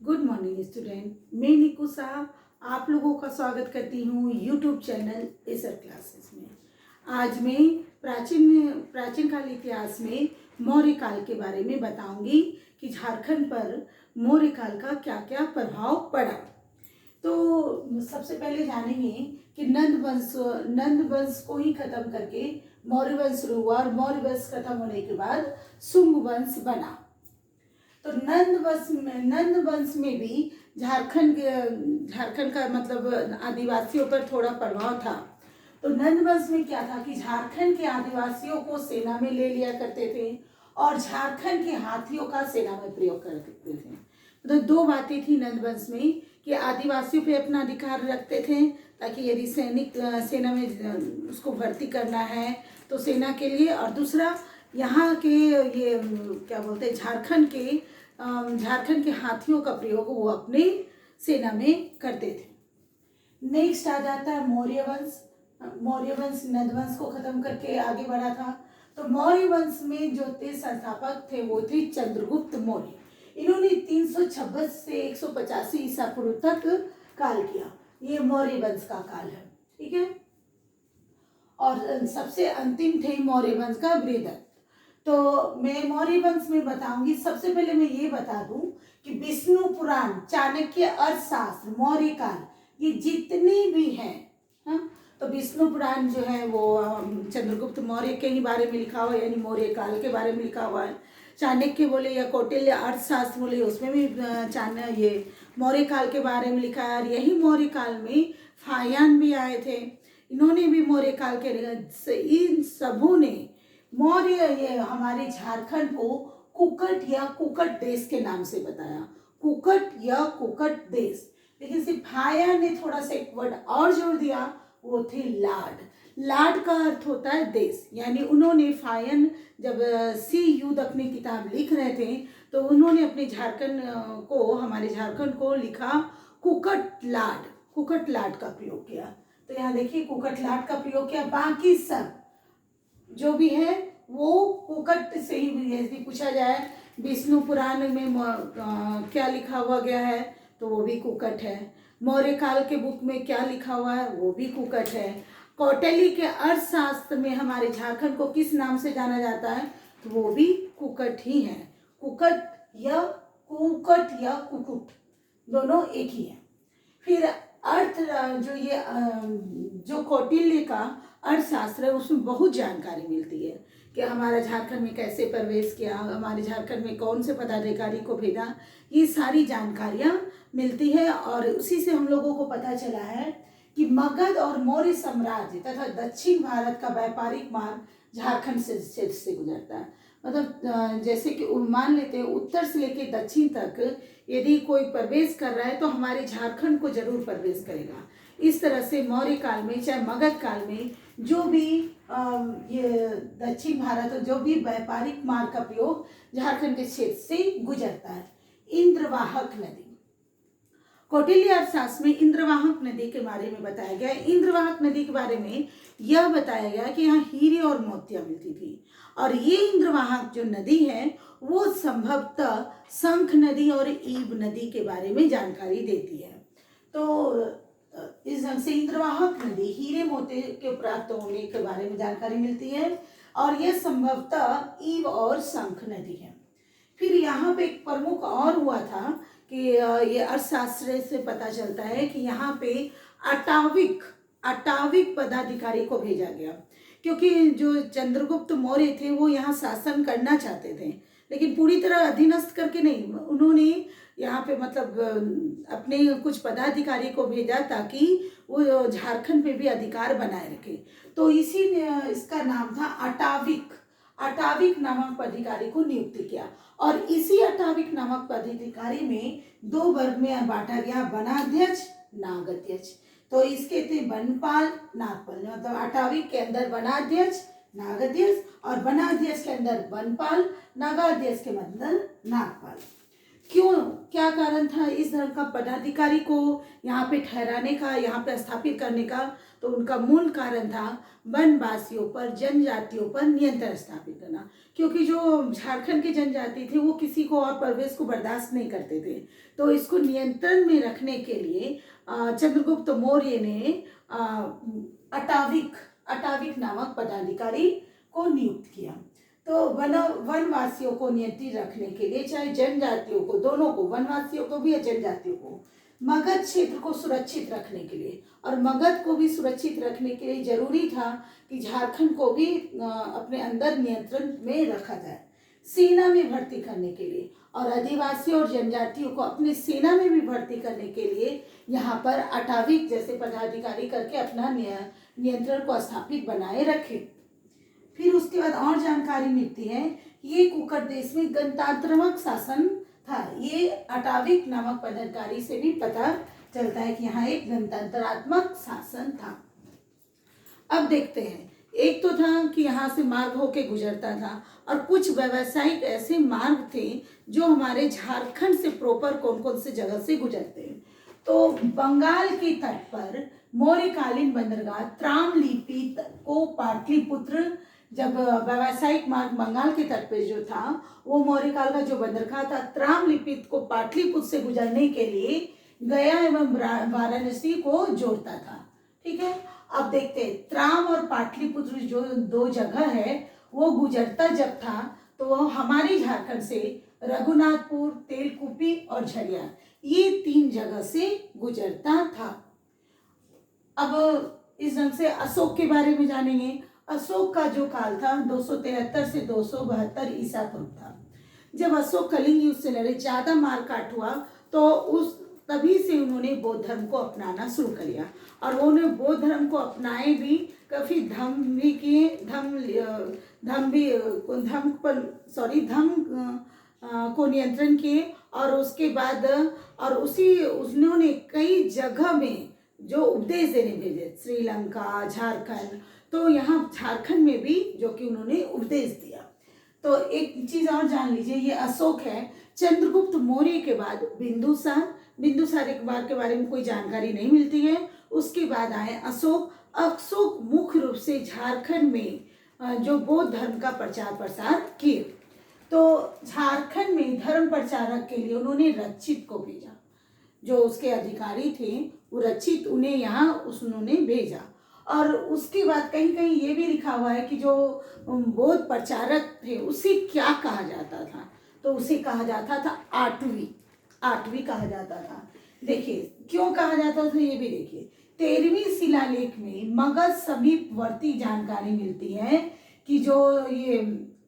Good morning student, मैं निकू शाह आप लोगों का स्वागत करती हूँ यूट्यूब चैनल एसर क्लासेस में। आज मैं प्राचीन काल इतिहास में मौर्य काल के बारे में बताऊंगी कि झारखंड पर मौर्य काल का क्या क्या प्रभाव पड़ा। तो सबसे पहले जानेंगे कि नंद वंश को ही खत्म करके मौर्य वंश शुरू हुआ और मौर्य वंश खत्म होने के बाद शुंग वंश बना। तो नंद वंश में भी झारखंड का मतलब आदिवासियों पर थोड़ा प्रभाव था। तो नंद वंश में क्या था कि झारखंड के आदिवासियों को सेना में ले लिया करते थे और झारखंड के हाथियों का सेना में प्रयोग करते थे। तो दो बातें थी नंद वंश में कि आदिवासियों पे अपना अधिकार रखते थे ताकि यदि सेना में उसको भर्ती करना है तो सेना के लिए, और दूसरा यहाँ के ये क्या बोलते हैं झारखंड के हाथियों का प्रयोग वो अपने सेना में करते थे। नेक्स्ट आ जाता है मौर्य वंश। मौर्य वंश नंद वंश को खत्म करके आगे बढ़ा था। तो मौर्य वंश में जो थे संस्थापक थे वो थे चंद्रगुप्त मौर्य। इन्होंने 326 से 185 ईसा पूर्व तक काल किया। ये मौर्य वंश का काल है, ठीक है। और सबसे अंतिम थे मौर्य वंश का बृहदत्त। तो मैं मौर्य वंश में बताऊंगी। सबसे पहले मैं ये बता दूं कि विष्णु पुराण, चाणक्य अर्थशास्त्र, मौर्य काल, ये जितनी भी हैं, हाँ, तो विष्णु पुराण जो है वो चंद्रगुप्त मौर्य के ही बारे में लिखा हुआ है, यानी मौर्य काल के बारे में लिखा हुआ है। चाणक्य बोले या कौटिल्य अर्थशास्त्र बोले, उसमें भी ये मौर्य काल के बारे में लिखा है। और यही मौर्य काल में फायान भी आए थे, इन्होंने भी मौर्य काल के, इन सबों ने मौर्य ये हमारे झारखंड को कुकट या कुकट देश के नाम से बताया, कुकट या कुकट देश। लेकिन सिर्फ फाया ने थोड़ा सा एक वर्ड और जोड़ दिया, वो थे लाड। लाड का अर्थ होता है देश, यानी उन्होंने फायन जब सी युद्ध अपनी किताब लिख रहे थे तो उन्होंने अपने हमारे झारखंड को लिखा कुकट लाड का प्रयोग किया। तो यहाँ देखिए कुकट लाड का प्रयोग किया। बाकी सब जो भी है वो कुकट से ही, यदि पूछा जाए विष्णु पुराण में क्या लिखा हुआ गया है तो वो भी कुकट है। मौर्य काल के बुक में क्या लिखा हुआ है वो भी कुकट है। कौटिल्य के अर्थशास्त्र में हमारे झारखंड को किस नाम से जाना जाता है तो वो भी कुकट ही है। कुकट या कुकुट दोनों एक ही है। फिर अर्थ जो कौटिल्य का अर्थशास्त्र है उसमें बहुत जानकारी मिलती है कि हमारा झारखंड में कैसे प्रवेश किया, हमारे झारखंड में कौन से पदाधिकारी को भेजा, ये सारी जानकारियाँ मिलती है। और उसी से हम लोगों को पता चला है कि मगध और मौर्य साम्राज्य तथा दक्षिण भारत का व्यापारिक मार्ग झारखंड से गुजरता है। मतलब जैसे कि मान लेते हैं उत्तर से लेकर दक्षिण तक यदि कोई प्रवेश कर रहा है तो हमारे झारखंड को जरूर प्रवेश करेगा। इस तरह से मौर्य काल में चाहे मगध काल में जो भी ये दक्षिण भारत जो भी व्यापारिक मार्ग का प्रयोग झारखंड के क्षेत्र से गुजरता है। इंद्रवाहक नदी, कौटिल्य अर्थशास्त्र में इंद्रवाहक नदी के बारे में बताया गया। इंद्रवाहक नदी के बारे में यह बताया गया कि यहाँ हीरे और मोतियां मिलती थी, और ये इंद्रवाहक जो नदी है वो संभवतः शंख नदी और ईब नदी के बारे में जानकारी देती है। तो इस ढंग से इंद्रवाहक नदी हीरे मोती के प्राप्त होने के बारे में जानकारी मिलती है, और यह संभवतः ईब और शंख नदी है। फिर यहाँ पे एक प्रमुख और हुआ था कि ये अर्थशास्त्र से पता चलता है कि यहाँ पे अटाविक पदाधिकारी को भेजा गया, क्योंकि जो चंद्रगुप्त मौर्य थे वो यहाँ शासन करना चाहते थे लेकिन पूरी तरह अधीनस्थ करके नहीं। उन्होंने यहाँ पे मतलब अपने कुछ पदाधिकारी को भेजा ताकि वो झारखंड में भी अधिकार बनाए रखे। तो इसी ने इसका नाम था अटाविक नामक पदाधिकारी को नियुक्त किया, और इसी अटाविक नामक पदाधिकारी में दो वर्ग में बांटा गया, वनाध्यक्ष, नागाध्यक्ष। तो इसके थे वनपाल, नागपाल। मतलब अटाविक के अंदर वनाध्यक्ष, नागाध्यक्ष, और वनाध्यक्ष के अंदर वनपाल, नागाध्यक्ष के अंदर नागपाल। क्यों क्या कारण था इस धर्म का पदाधिकारी को यहाँ पे ठहराने का, यहाँ पे स्थापित करने का? तो उनका मूल कारण था वनवासियों पर, जनजातियों पर नियंत्रण स्थापित करना। क्योंकि जो झारखंड की जनजाति थी वो किसी को और प्रवेश को बर्दाश्त नहीं करते थे। तो इसको नियंत्रण में रखने के लिए चंद्रगुप्त मौर्य ने अटाविक नामक पदाधिकारी को नियुक्त किया। तो वनवासियों को नियंत्रित रखने के लिए, चाहे जनजातियों को, दोनों को, वनवासियों को भी या जनजातियों को, मगध क्षेत्र को सुरक्षित रखने के लिए, और मगध को भी सुरक्षित रखने के लिए जरूरी था कि झारखंड को भी अपने अंदर नियंत्रण में रखा जाए। सेना में भर्ती करने के लिए और आदिवासियों और जनजातियों को अपनी सेना में भी भर्ती करने के लिए यहाँ पर अटाविक जैसे पदाधिकारी करके अपना नियंत्रण को स्थापित बनाए रखे। फिर उसके बाद और जानकारी मिलती है, ये कुकर देश में गणतंत्रात्मक शासन था। ये अटाविक नामक पदाधिकारी से भी पता चलता है कि यहाँ एक गणतंत्रात्मक शासन था। अब देखते हैं, एक तो था कि यहाँ से मार्ग होके गुजरता था, और कुछ व्यावसायिक ऐसे मार्ग थे जो हमारे झारखंड से प्रॉपर कौन कौन से जगह से गुजरते हैं। तो बंगाल के तट पर मौर्यकालीन बंदरगाह त्रामलिप्ति को पाटलिपुत्र, जब व्यावसायिक मार्ग बंगाल के तट पे जो था वो मौर्यकाल का जो बंदरगाह था त्रामलिप्ति को पाटलिपुत्र से गुजरने के लिए गया एवं वाराणसी को जोड़ता था। ठीक है, अब देखते हैं त्राम और पाटलिपुत्र जो दो जगह है वो गुजरता जब था तो वो हमारे झारखंड से रघुनाथपुर, तेलकुपी और झरिया, ये 3 जगह से गुजरता था। अब इस ढंग से अशोक के बारे में जानेंगे। अशोक का जो काल था 273 से 272 ईसा पूर्व था। जब अशोक कलिंग युद्ध से लड़े, ज्यादा मार काट हुआ, तो उस तभी से उन्होंने बौद्ध धर्म को अपनाना शुरू कर दिया, और उन्होंने बौद्ध धर्म को अपनाए भी, काफी धर्म भी किए, धर्म को नियंत्रण किए, और उसके बाद उन्होंने कई जगह में जो उपदेश देने भेजे, श्रीलंका, झारखंड, तो यहाँ झारखंड में भी जो कि उन्होंने उपदेश दिया। तो एक चीज और जान लीजिए, ये अशोक है। चंद्रगुप्त मौर्य के बाद बिंदुसार एक बार के बारे में कोई जानकारी नहीं मिलती है। उसके बाद आए अशोक मुख्य रूप से झारखंड में जो बौद्ध धर्म का प्रचार प्रसार किए। तो झारखंड में धर्म प्रचारक के लिए उन्होंने रक्षित को भेजा, जो उसके अधिकारी थे वो रक्षित, उन्हें यहाँ उन्होंने भेजा। और उसके बाद कहीं कहीं ये भी लिखा हुआ है कि जो बौद्ध प्रचारक थे उसे क्या कहा जाता था, तो उसे कहा जाता था आठवीं कहा जाता था। देखिए क्यों कहा जाता था ये भी देखिए। 13वीं शिलालेख में मगध समीपवर्ती जानकारी मिलती है कि जो ये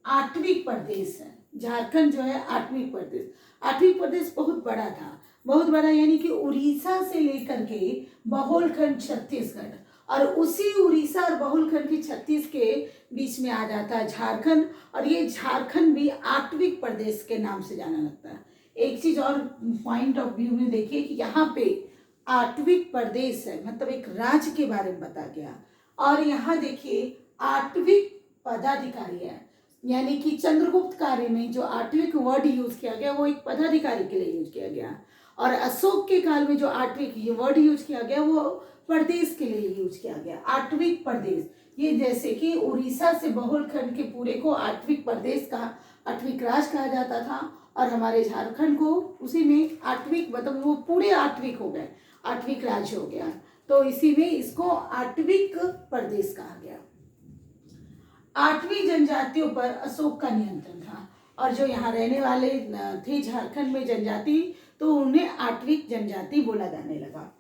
8वीं प्रदेश है, झारखंड जो है 8वीं प्रदेश बहुत बड़ा था, बहुत बड़ा, यानी कि उड़ीसा से लेकर के बहुलखंड छत्तीसगढ़, और उसी उड़ीसा और बहुलखंड की 36 के बीच में आ जाता है झारखंड, और ये झारखंड भी 8वीं प्रदेश के नाम से जाना लगता है। एक चीज और पॉइंट ऑफ व्यू में देखिए कि यहाँ पे 8वीं प्रदेश है, मतलब एक राज्य के बारे में बता गया, और यहाँ देखिए 8वीं पदाधिकारी है, यानी कि चंद्रगुप्त कार्य में जो 8वीं वर्ड यूज किया गया वो एक पदाधिकारी के लिए यूज किया गया, और अशोक के काल में जो 8वीं वर्ड यूज किया गया वो प्रदेश के लिए यूज किया गया। 8वीं प्रदेश, ये जैसे कि उड़ीसा से बहुलखंड के पूरे को 8वीं प्रदेश का 8वीं राज्य कहा जाता था, और हमारे झारखंड को उसी में 8वीं, मतलब वो पूरे 8वीं हो गए, 8वीं राज्य हो गया, तो इसी में इसको 8वीं प्रदेश कहा गया। 8वीं जनजातियों पर अशोक का नियंत्रण था, और जो यहाँ रहने वाले थे झारखंड में जनजाति, तो उन्हें 8वीं जनजाति बोला जाने लगा।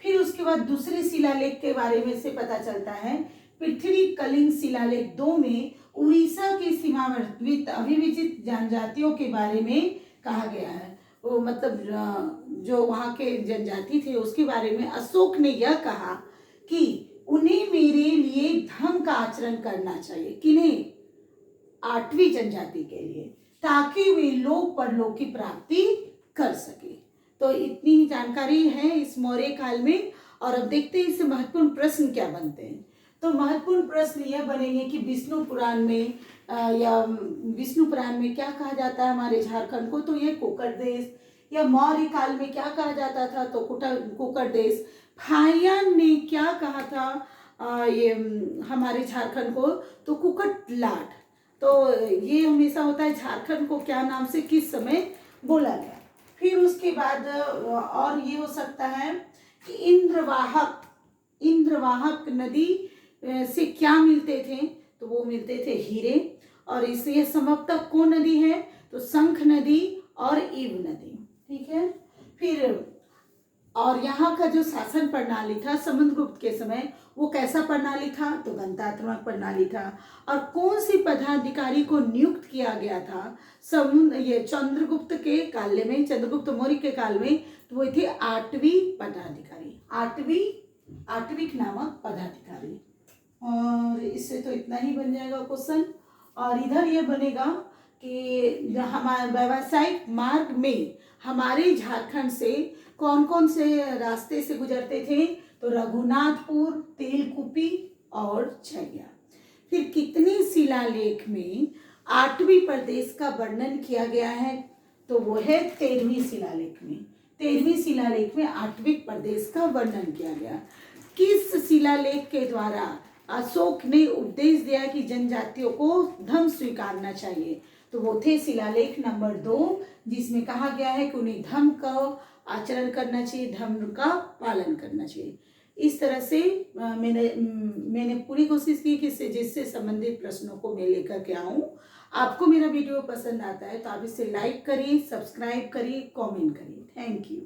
फिर उसके बाद दूसरे शिलालेख के बारे में से पता चलता है, पृथ्वी कलिंग शिलालेख 2 में उड़ीसा के सीमावर्ती अभिविजित जनजातियों के बारे में कहा गया है। वो मतलब जो वहाँ के जनजाति थे उसके बारे में अशोक ने यह कहा कि उन्हें मेरे लिए धर्म का आचरण करना चाहिए। किन्हें? 8वीं जनजाति के लिए, ताकि वे लोक परलोक की प्राप्ति कर सके। तो इतनी ही जानकारी है इस मौर्य काल में। और अब देखते हैं इससे महत्वपूर्ण प्रश्न क्या बनते हैं। तो महत्वपूर्ण प्रश्न यह बनेंगे कि विष्णु पुराण में क्या कहा जाता है हमारे झारखंड को, तो ये कोकर देश या मौर्य काल में क्या कहा जाता था, तो कुकट देश। फाहियान ने क्या कहा था ये हमारे झारखंड को, तो कुकट लाट। तो ये हमेशा होता है झारखंड को क्या नाम से किस समय बोला गया। फिर उसके बाद और ये हो सकता है कि इंद्रवाहक नदी से क्या मिलते थे, तो वो मिलते थे हीरे। और इसलिए समाप्त कौन नदी है, तो शंख नदी और ईव नदी। ठीक है। फिर और यहाँ का जो शासन प्रणाली था समुद्रगुप्त के समय, वो कैसा प्रणाली था, तो गणतंत्रात्मक प्रणाली था। और कौन सी पदाधिकारी को नियुक्त किया गया था ये चंद्रगुप्त के काल में, चंद्रगुप्त मौर्य के काल में, तो वो थे 8वीं पदाधिकारी, आठवीं नामक पदाधिकारी। और इससे तो इतना ही बन जाएगा क्वेश्चन। और इधर ये बनेगा कि हमारे व्यावसायिक मार्ग में हमारे झारखंड से कौन कौन से रास्ते से गुजरते थे, तो रघुनाथपुर, तेलकुपी और छैया। फिर कितने शिलालेख में 8वीं प्रदेश का वर्णन किया गया है, तो वो है 13वीं शिलालेख में। 13वीं शिलालेख में 8वीं प्रदेश का वर्णन किया गया। किस शिलालेख के द्वारा अशोक ने उपदेश दिया कि जनजातियों को धर्म स्वीकारना चाहिए, तो वो थे शिलालेख नंबर 2, जिसमें कहा गया है कि उन्हें धर्म का आचरण करना चाहिए, धर्म का पालन करना चाहिए। इस तरह से मैंने पूरी कोशिश की कि जिससे संबंधित प्रश्नों को मैं लेकर के आऊँ। आपको मेरा वीडियो पसंद आता है तो आप इसे लाइक करिए, सब्सक्राइब करिए, कमेंट करिए। Thank you.